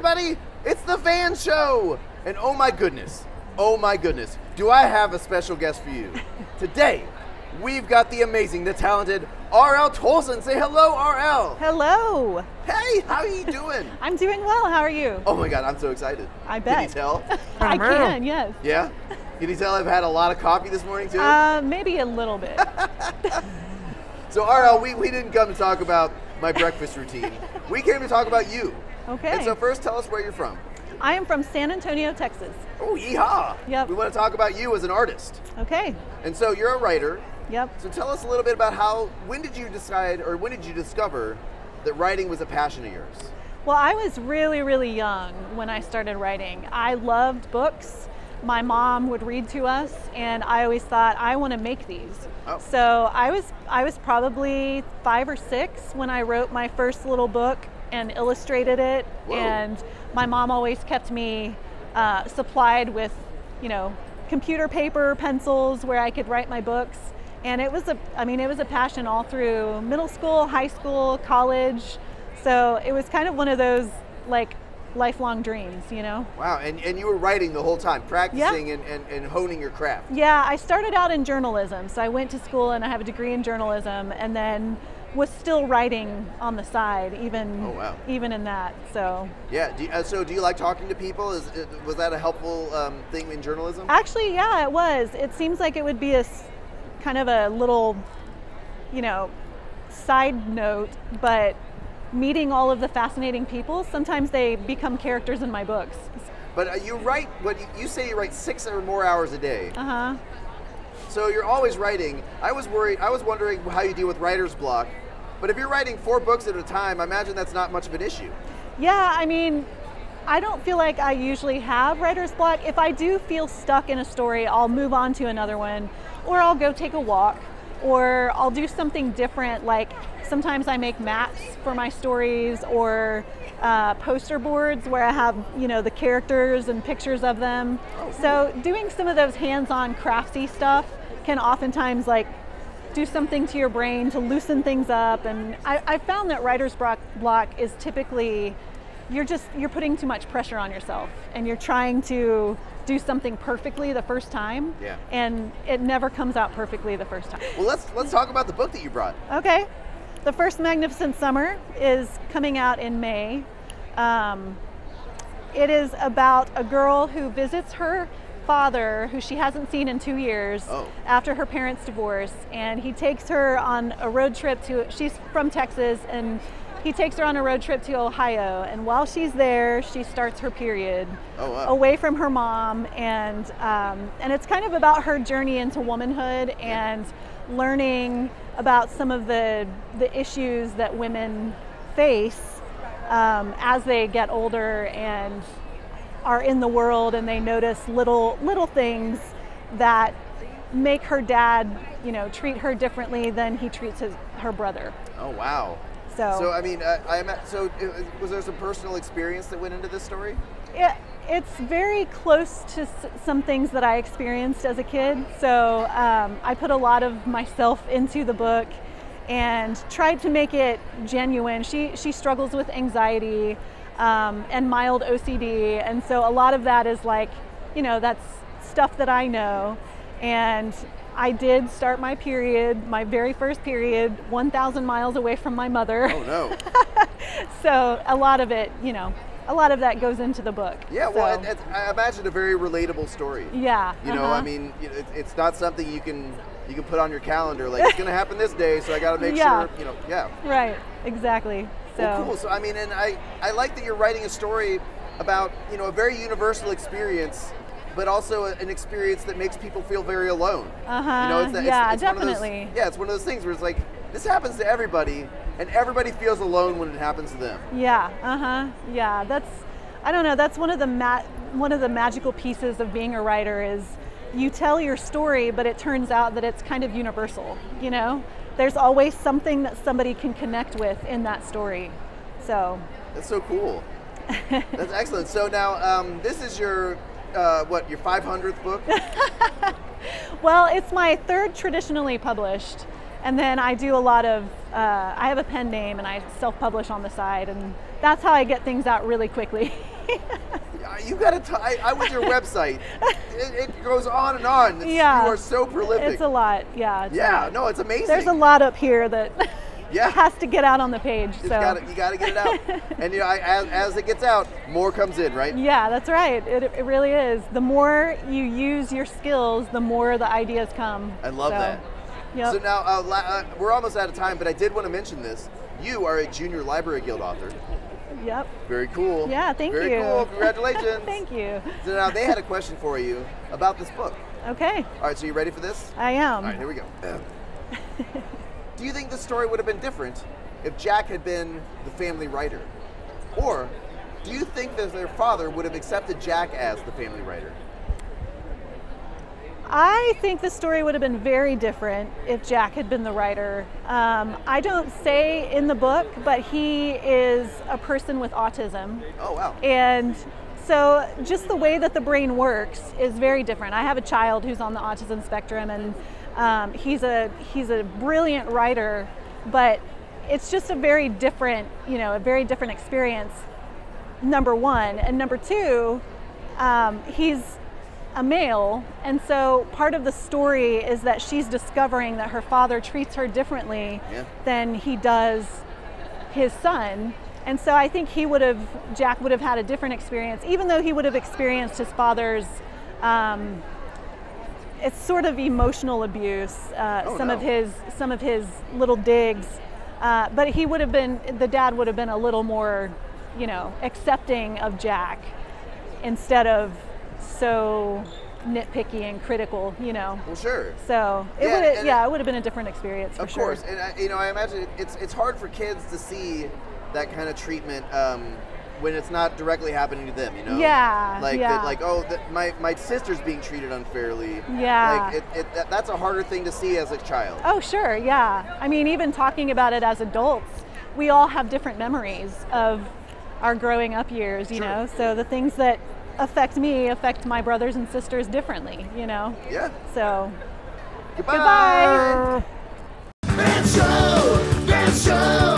everybody? It's the Van Show! And oh my goodness, do I have a special guest for you. Today, we've got the amazing, the talented R.L. Toalson. Say hello, R.L. Hello. Hey, how are you doing? I'm doing well, how are you? Oh my God, I'm so excited. I bet. Can you tell? I can, yes. Yeah? Can you tell I've had a lot of coffee this morning too? Maybe a little bit. So R.L., we didn't come to talk about my breakfast routine. We came to talk about you. Okay. And so first, tell us where you're from. I am from San Antonio, Texas. Oh, yeehaw. Yep. We want to talk about you as an artist. Okay. And so you're a writer. Yep. So tell us a little bit about when did you decide, or when did you discover that writing was a passion of yours? Well, I was really, really young when I started writing. I loved books. My mom would read to us, and I always thought, I want to make these. Oh. So I was probably 5 or 6 when I wrote my first little book and illustrated it. Whoa. And my mom always kept me supplied with, computer paper, pencils, where I could write my books. And it was a passion all through middle school, high school, college. So it was kind of one of those lifelong dreams, Wow, and you were writing the whole time, practicing and honing your craft. Yeah, I started out in journalism. So I went to school and I have a degree in journalism, and then was still writing on the side, even in that. So yeah. So do you like talking to people? Was that a helpful thing in journalism? Actually, yeah, it was. It seems like it would be a kind of a little, side note, but meeting all of the fascinating people, sometimes they become characters in my books. But you write, you say you write 6 or more hours a day. Uh-huh. So you're always writing. I was wondering how you deal with writer's block, but if you're writing 4 books at a time, I imagine that's not much of an issue. Yeah, I don't feel like I usually have writer's block. If I do feel stuck in a story, I'll move on to another one, or I'll go take a walk, or I'll do something different. Like sometimes I make maps for my stories, or poster boards where I have, the characters and pictures of them. Oh, cool. So doing some of those hands-on craftsy stuff can oftentimes do something to your brain to loosen things up. And I found that writer's block is typically, you're putting too much pressure on yourself, and you're trying to do something perfectly the first time. Yeah. And it never comes out perfectly the first time. Well, let's talk about the book that you brought. Okay. The First Magnificent Summer is coming out in May. It is about a girl who visits her father, who she hasn't seen in 2 years, after her parents' divorce, and he takes her on a road trip she's from Texas, and he takes her on a road trip to Ohio, and while she's there, she starts her period away from her mom, and it's kind of about her journey into womanhood and learning about some of the issues that women face as they get older and are in the world, and they notice little things that make her dad, treat her differently than he treats her brother. Oh wow. So was there some personal experience that went into this story? It's very close to some things that I experienced as a kid. So I put a lot of myself into the book and tried to make it genuine. She struggles with anxiety and mild OCD, and so a lot of that is that's stuff that I know. And I did start my period, my very first period, 1,000 miles away from my mother. Oh no. So a lot of it, a lot of that goes into the book. Yeah, well, I imagine a very relatable story. Yeah. It's not something you can put on your calendar, it's going to happen this day, so I got to make sure, yeah. Right, exactly. So. Well, cool. So, and I like that you're writing a story about, a very universal experience, but also an experience that makes people feel very alone. It's definitely. It's one of those things where it's this happens to everybody, and everybody feels alone when it happens to them. Yeah, yeah. That's one of the magical pieces of being a writer is you tell your story, but it turns out that it's kind of universal, There's always something that somebody can connect with in that story. So. That's so cool. That's excellent. So now, this is your 500th book? Well, it's my 3rd traditionally published, and then I do a lot of, I have a pen name and I self-publish on the side, and that's how I get things out really quickly. You gotta, I with your website, it goes on and on. Yeah. You are so prolific. It's a lot, yeah. No, it's amazing. There's a lot up here that has to get out on the page. You gotta get it out. And as it gets out, more comes in, right? Yeah, that's right. It really is. The more you use your skills, the more the ideas come. I love that. Yep. So now, we're almost out of time, but I did want to mention this. You are a Junior Library Guild author. Yep. Very cool. Yeah, thank you. Very cool. Congratulations. Thank you. So now they had a question for you about this book. Okay. All right, so you ready for this? I am. All right, here we go. Do you think the story would have been different if Jack had been the family writer? Or do you think that their father would have accepted Jack as the family writer? I think the story would have been very different if Jack had been the writer. I don't say in the book, but he is a person with autism. Oh, wow. And so just the way that the brain works is very different. I have a child who's on the autism spectrum, and he's a brilliant writer, but it's just a very different, a very different experience, number one. And number two, he's a male, and so part of the story is that she's discovering that her father treats her differently than he does his son. And so I think Jack would have had a different experience, even though he would have experienced his father's it's sort of emotional abuse, some of his little digs, but the dad would have been a little more, accepting of Jack instead of so nitpicky and critical, Well, sure. So it would have been a different experience for sure. Of course, and I imagine it's hard for kids to see that kind of treatment when it's not directly happening to them, Yeah. My sister's being treated unfairly. Yeah. That's a harder thing to see as a child. Oh, sure, yeah. I mean, even talking about it as adults, we all have different memories of our growing up years, you know. So the things that affect me affect my brothers and sisters differently, Yeah. So goodbye. Goodbye. Dance show.